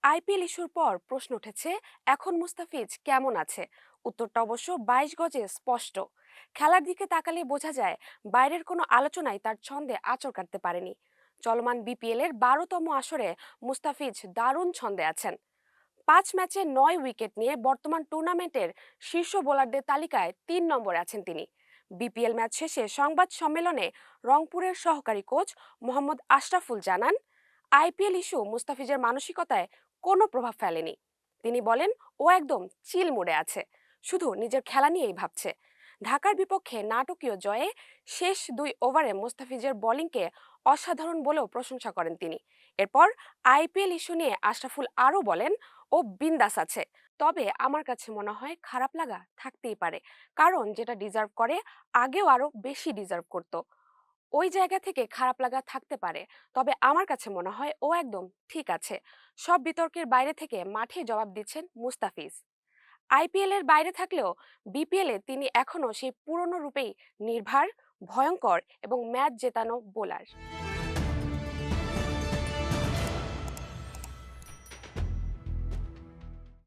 IPL ইস্যুর পর প্রশ্ন উঠেছে, এখন মুস্তাফিজ কেমন আছে? উত্তরটা অবশ্য 22 গজে স্পষ্ট। খেলার দিকে তাকালে বোঝা যায় বাইরের কোনো আলোচনাই তার ছন্দে আঁচড় কাটতে পারেনি। চলমান বিপিএল এর 12তম আসরে মুস্তাফিজ দারুণ ছন্দে আছেন। 5 ম্যাচে 9 উইকেট নিয়ে বর্তমান টুর্নামেন্টের শীর্ষ বোলারদের তালিকায় 3 নম্বরে আছেন তিনি। বিপিএল ম্যাচ শেষে সংবাদ সম্মেলনে রংপুরের সহকারী কোচ মোহাম্মদ আশরাফুল জানান, আইপিএল ইস্যু মুস্তাফিজের মানসিকতায় কোনো প্রভাব ফেলেনি। তিনি বলেন, ও একদম চিল মোডে আছে, শুধু নিজের খেলা নিয়েই ভাবছে। ঢাকার বিপক্ষে নাটকীয় জয়ে শেষ 2 ওভারে মুস্তাফিজের বোলিংকে অসাধারণ বলেও প্রশংসা করেন তিনি। এরপর আইপিএল ইস্যু নিয়ে আশরাফুল আরও বলেন, ও বিন্দাস আছে, তবে আমার কাছে মনে হয় খারাপ লাগা থাকতেই পারে, কারণ যেটা ডিজার্ভ করে আগেও আরো বেশি ডিজার্ভ করত। ওই জায়গা থেকে খারাপ লাগা থাকতে পারে, তবে আমার কাছে মনে হয় ও একদম ঠিক আছে। সব বিতর্কের বাইরে থেকে মাঠে জবাব দিচ্ছেন মুস্তাফিজ। আইপিএল এর বাইরে থাকলেও বিপিএল এ তিনি এখনো সেই পুরনো রূপেই নির্ভার, ভয়ঙ্কর এবং ম্যাচ জেতানো বোলার।